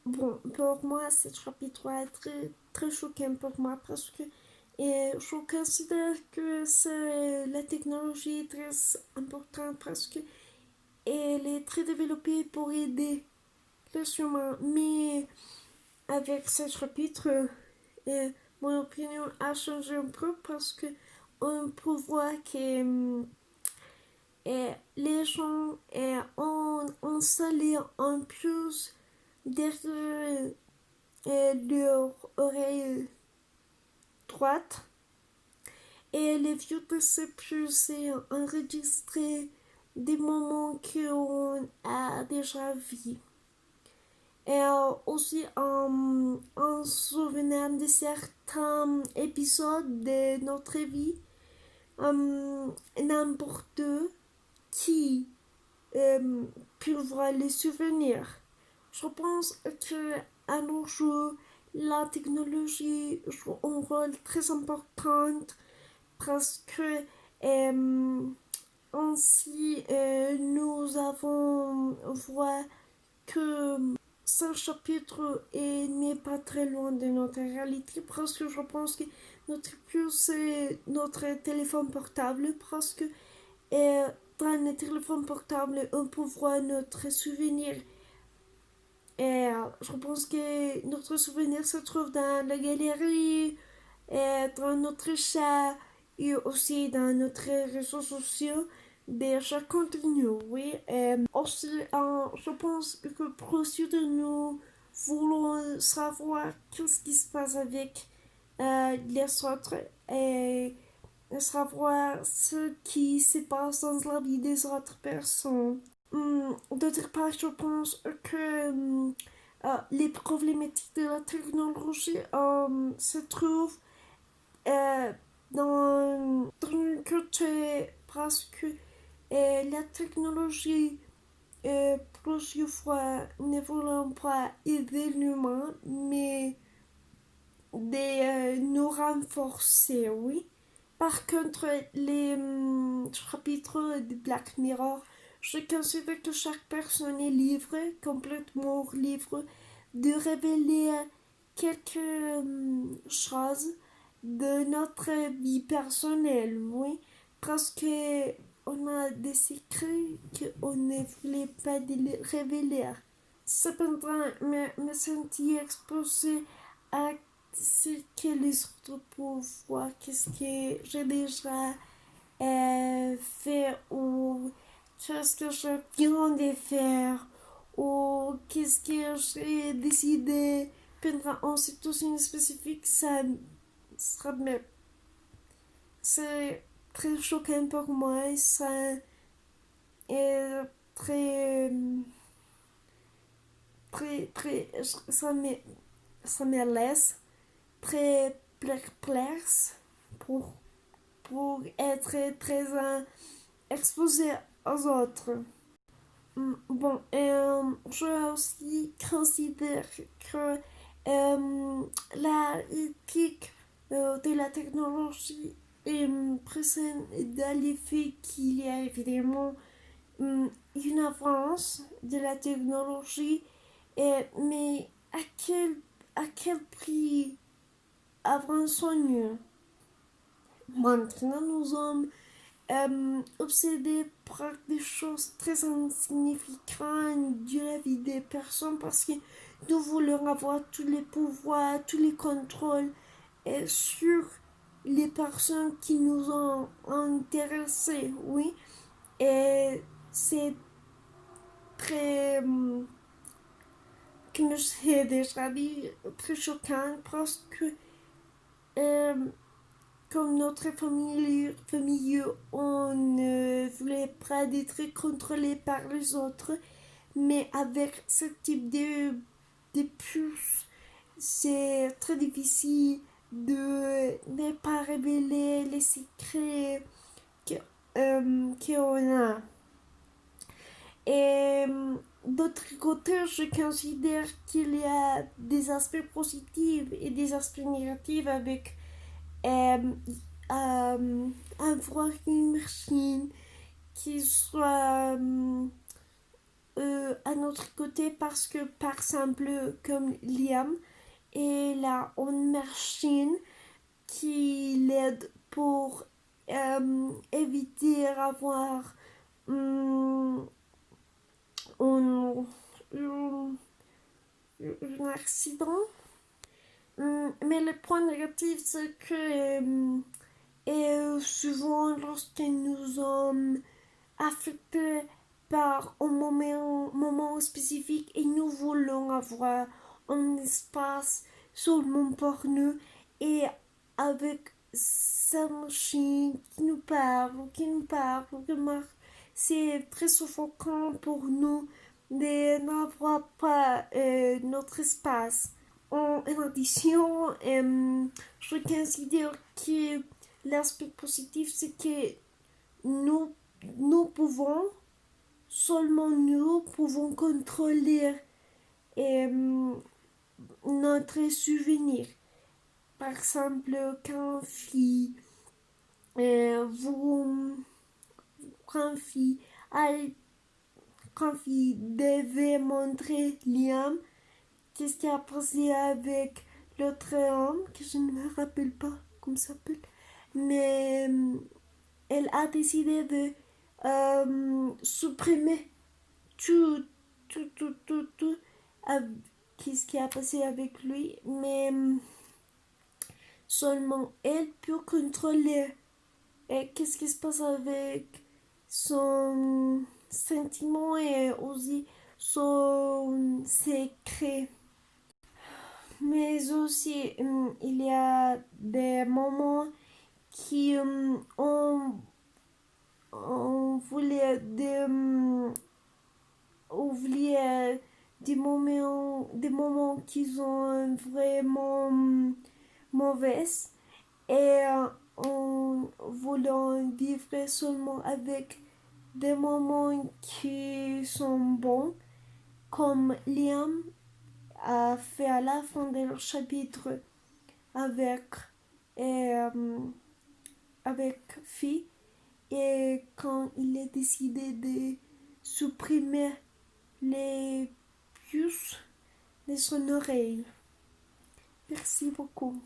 Bon, pour moi, ce chapitre est très, très choquant pour moi parce que je considère que la technologie est très importante parce que elle est très développée pour aider les humains. Mais avec ce chapitre, euh, mon opinion a changé un peu parce que on peut voir que les gens ont salé en plus derrière leur oreille droite et les vieux de se plus enregistrer des moments qu'on a déjà vus. Et aussi en souvenant de certains épisodes de notre vie, n'importe qui euh, peut voir les souvenirs. Je pense que à nos jours, la technologie joue un rôle très important parce que ainsi nous avons vu que ce chapitre n'est pas très loin de notre réalité parce que je pense que notre plus c'est notre téléphone portable parce que dans le téléphone portable on peut voir notre souvenir. Et je pense que notre souvenir se trouve dans la galerie, dans notre chat et aussi dans notre réseaux sociaux de chaque contenu. Oui. Aussi, je pense que pour de nous voulons savoir qu'est-ce qui se passe avec les autres et savoir ce qui se passe dans la vie des autres personnes. D'autre part, je pense que les problématiques de la technologie se trouvent euh, dans une côté parce que la technologie plusieurs fois ne voulant pas aider l'humain, mais de nous renforcer, oui. Par contre, les chapitres de Black Mirror, je considère que chaque personne est libre, complètement libre, de révéler quelque chose de notre vie personnelle, oui. Parce que on a des secrets qu'on ne voulait pas les révéler. Cependant, me sentir exposé à ce que les autres peuvent voir, qu'est-ce que j'ai déjà fait ou qu'est-ce que je viens de faire ou qu'est-ce que j'ai décidé pendant une situation spécifique, ça sera c'est très choquant pour moi et ça est très très ça me laisse très perplexe pour être très exposé aux autres. Bon, je aussi considère que la éthique de la technologie est présente dans le fait qu'il y a évidemment une avance de la technologie, mais à quel prix avançons-nous? Maintenant, nous sommes obsédés par des choses très insignifiantes de la vie des personnes parce que nous voulons avoir tous les pouvoirs, tous les contrôles sur les personnes qui nous ont intéressés, oui. Et c'est très, comme j'ai déjà dit, très choquant parce que euh, comme notre famille, on ne voulait pas être contrôlé par les autres, mais avec ce type de puces, c'est très difficile de ne pas révéler les secrets qu'on a. Et d'autre côté, je considère qu'il y a des aspects positifs et des aspects négatifs avec euh, avoir une machine qui soit à notre côté parce que, par exemple, comme Liam, il a une machine qui l'aide pour éviter avoir hum, un, un- un accident. Mais le point négatif, c'est que souvent, lorsque nous sommes affectés par un moment spécifique et nous voulons avoir un espace seulement pour nous et avec sa machine qui nous parle, qui marche, c'est très suffocant pour nous de n'avoir pas notre espace. En addition, je considère que l'aspect positif, c'est que nous, nous pouvons, seulement nous pouvons contrôler euh, notre souvenir. Par exemple, vous, quand fille, quand fille devait montrer Liam qu'est-ce qui a passé avec l'autre homme, que je ne me rappelle pas comment ça s'appelle, mais elle a décidé de supprimer tout, tout, qu'est-ce qui a passé avec lui, mais seulement elle peut contrôler qu'est-ce qui se passe avec son sentiment et aussi son secret. Mais aussi, il y a des moments qui on voulait oublier des moments qui sont vraiment mauvaises et en voulant vivre seulement avec des moments qui sont bons, comme Liam a fait à la fin de leur chapitre avec, euh, avec Phi, et quand il a décidé de supprimer les puces de son oreille. Merci beaucoup.